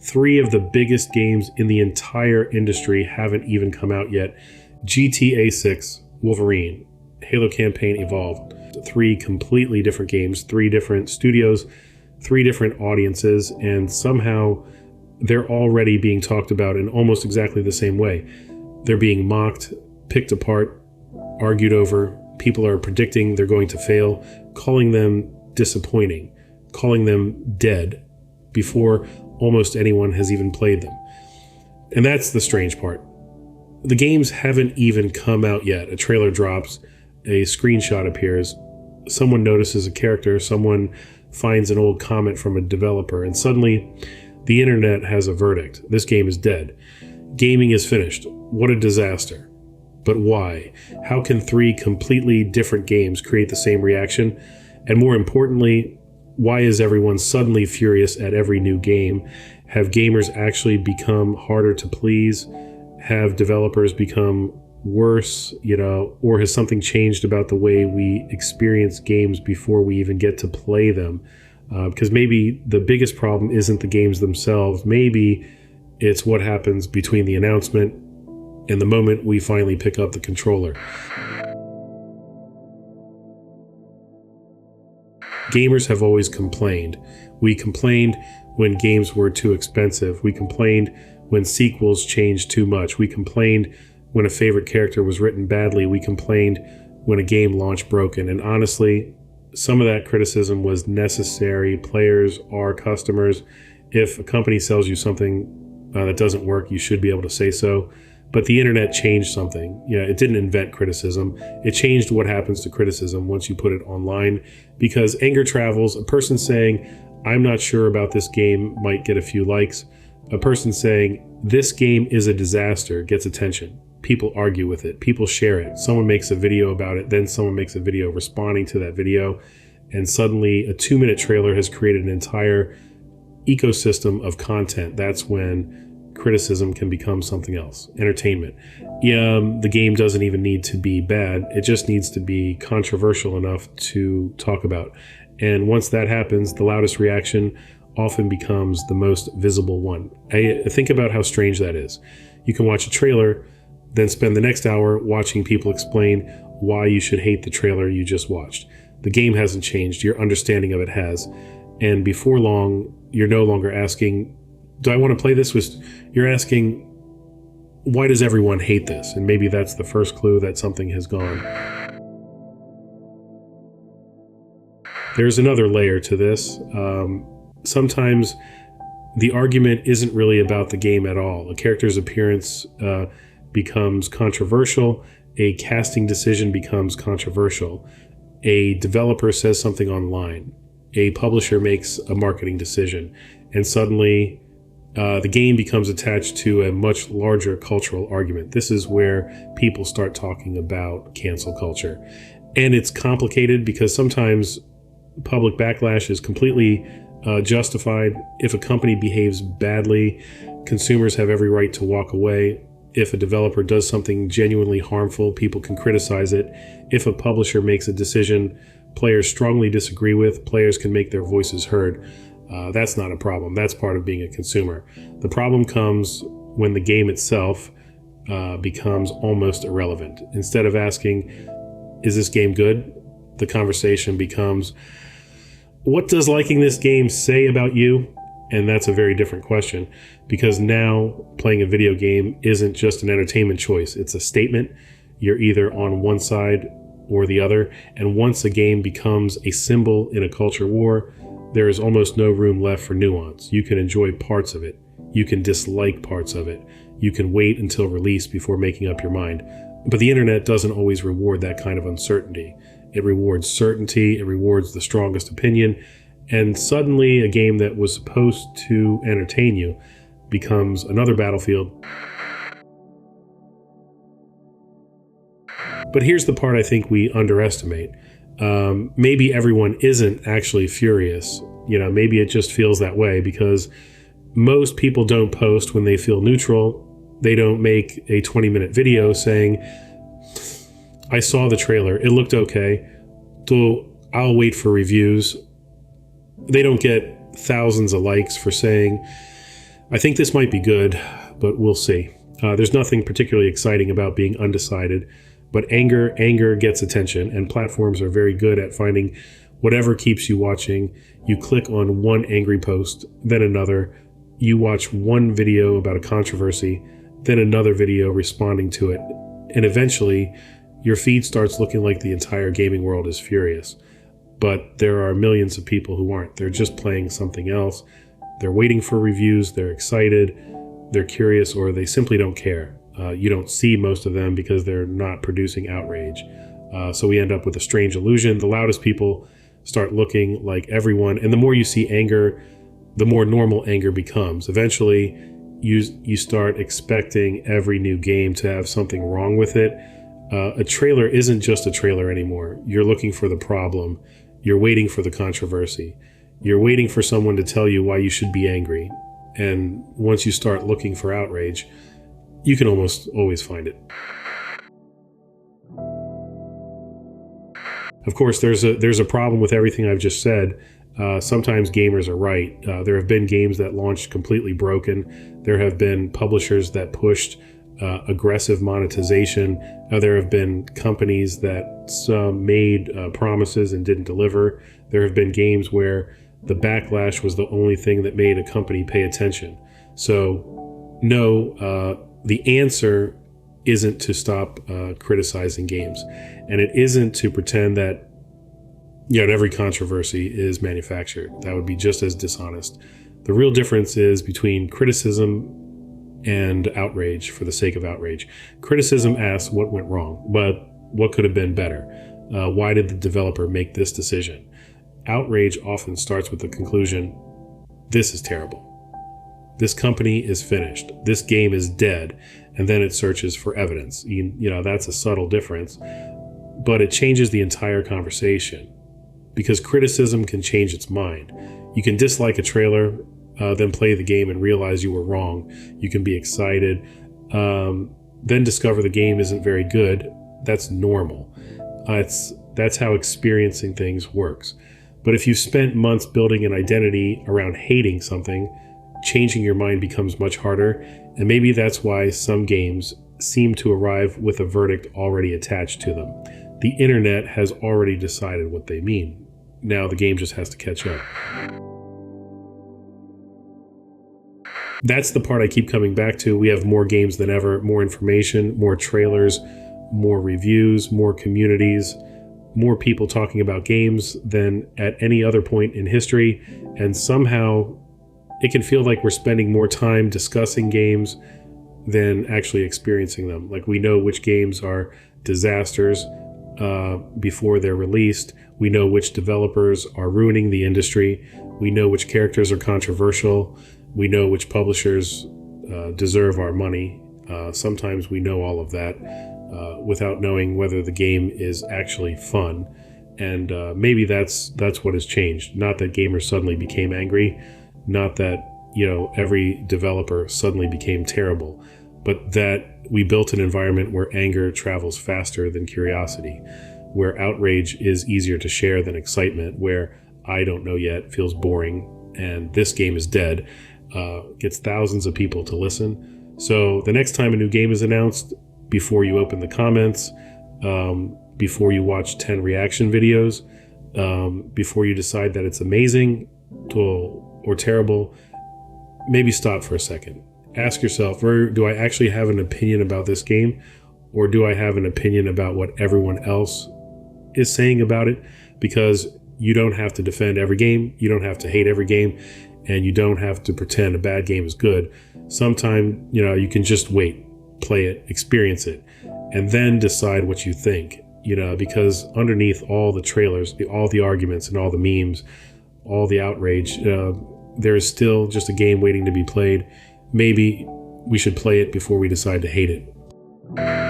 Three of the biggest games in the entire industry haven't even come out yet. GTA 6, Wolverine, Halo Campaign Evolved. Three completely different games, three different studios, three different audiences, and somehow they're already being talked about in almost exactly the same way. They're being mocked, picked apart, argued over. People are predicting they're going to fail, calling them disappointing, calling them dead before almost anyone has even played them. And that's the strange part. The games haven't even come out yet. A trailer drops, a screenshot appears, someone notices a character, someone finds an old comment from a developer, and suddenly the internet has a verdict. This game is dead. Gaming is finished. What a disaster. But why? How can three completely different games create the same reaction? And more importantly, why is everyone suddenly furious at every new game? Have gamers actually become harder to please? Have developers become worse, or has something changed about the way we experience games before we even get to play them? Because maybe the biggest problem isn't the games themselves. Maybe it's what happens between the announcement and the moment we finally pick up the controller. Gamers have always complained. We complained when games were too expensive. We complained when sequels changed too much. We complained when a favorite character was written badly. We complained when a game launched broken. And honestly, some of that criticism was necessary. Players are customers. If a company sells you something that doesn't work, you should be able to say so. But the internet changed something. It didn't invent criticism. It changed what happens to criticism once you put it online, because anger travels. A person saying, "I'm not sure about this game," might get a few likes. A person saying, "This game is a disaster," gets attention. People argue with it. People share it. Someone makes a video about it. Then someone makes a video responding to that video. And suddenly a 2-minute trailer has created an entire ecosystem of content. That's when criticism can become something else. Entertainment. The game doesn't even need to be bad. It just needs to be controversial enough to talk about. And once that happens, the loudest reaction often becomes the most visible one. Think about how strange that is. You can watch a trailer, then spend the next hour watching people explain why you should hate the trailer you just watched. The game hasn't changed. Your understanding of it has. And before long, you're no longer asking, do I want to play this? You're asking, why does everyone hate this? And maybe that's the first clue that something has gone. There's another layer to this. Sometimes the argument isn't really about the game at all. A character's appearance becomes controversial. A casting decision becomes controversial. A developer says something online. A publisher makes a marketing decision. And suddenly the game becomes attached to a much larger cultural argument. This is where people start talking about cancel culture. And it's complicated because sometimes public backlash is completely justified. If a company behaves badly, consumers have every right to walk away. If a developer does something genuinely harmful, people can criticize it. If a publisher makes a decision players strongly disagree with, players can make their voices heard. That's not a problem. That's part of being a consumer. The problem comes when the game itself becomes almost irrelevant. Instead of asking, is this game good? The conversation becomes, what does liking this game say about you? And that's a very different question, because now playing a video game isn't just an entertainment choice. It's a statement. You're either on one side or the other. And once a game becomes a symbol in a culture war, there is almost no room left for nuance. You can enjoy parts of it. You can dislike parts of it. You can wait until release before making up your mind. But the internet doesn't always reward that kind of uncertainty. It rewards certainty. It rewards the strongest opinion. And suddenly a game that was supposed to entertain you becomes another battlefield. But here's the part I think we underestimate. Maybe everyone isn't actually furious. Maybe it just feels that way because most people don't post when they feel neutral. They don't make a 20-minute video saying, I saw the trailer, it looked okay, so I'll wait for reviews. They don't get thousands of likes for saying, I think this might be good, but we'll see. There's nothing particularly exciting about being undecided, but anger gets attention, and platforms are very good at finding whatever keeps you watching. You click on one angry post, then another. You watch one video about a controversy, then another video responding to it, and eventually your feed starts looking like the entire gaming world is furious. But there are millions of people who aren't. They're just playing something else. They're waiting for reviews, they're excited, they're curious, or they simply don't care. You don't see most of them because they're not producing outrage. So we end up with a strange illusion. The loudest people start looking like everyone, and the more you see anger, the more normal anger becomes. Eventually, you start expecting every new game to have something wrong with it. A trailer isn't just a trailer anymore. You're looking for the problem. You're waiting for the controversy. You're waiting for someone to tell you why you should be angry. And once you start looking for outrage, you can almost always find it. Of course, there's a problem with everything I've just said. Sometimes gamers are right. There have been games that launched completely broken. There have been publishers that pushed aggressive monetization. There have been companies that made promises and didn't deliver. There have been games where the backlash was the only thing that made a company pay attention. So no, the answer isn't to stop criticizing games, and it isn't to pretend that every controversy is manufactured. That would be just as dishonest. The real difference is between criticism and outrage for the sake of outrage. Criticism asks what went wrong, but what could have been better? Why did the developer make this decision? Outrage often starts with the conclusion, this is terrible. This company is finished. This game is dead. And then it searches for evidence. That's a subtle difference, but it changes the entire conversation because criticism can change its mind. You can dislike a trailer, then play the game and realize you were wrong. You can be excited, then discover the game isn't very good. That's normal. That's how experiencing things works. But if you've spent months building an identity around hating something, changing your mind becomes much harder. And maybe that's why some games seem to arrive with a verdict already attached to them. The internet has already decided what they mean. Now the game just has to catch up. That's the part I keep coming back to. We have more games than ever, more information, more trailers, more reviews, more communities, more people talking about games than at any other point in history. And somehow it can feel like we're spending more time discussing games than actually experiencing them. Like we know which games are disasters before they're released. We know which developers are ruining the industry. We know which characters are controversial. We know which publishers deserve our money. Sometimes we know all of that without knowing whether the game is actually fun. And maybe that's what has changed. Not that gamers suddenly became angry, not that every developer suddenly became terrible, but that we built an environment where anger travels faster than curiosity, where outrage is easier to share than excitement, where I don't know yet feels boring, and this game is dead gets thousands of people to listen. So the next time a new game is announced, before you open the comments, before you watch 10 reaction videos, before you decide that it's amazing or terrible, maybe stop for a second. Ask yourself, do I actually have an opinion about this game, or do I have an opinion about what everyone else is saying about it? Because you don't have to defend every game, you don't have to hate every game, and you don't have to pretend a bad game is good. Sometimes, you can just wait, play it, experience it, and then decide what you think, because underneath all the trailers, all the arguments and all the memes, all the outrage, there is still just a game waiting to be played. Maybe we should play it before we decide to hate it.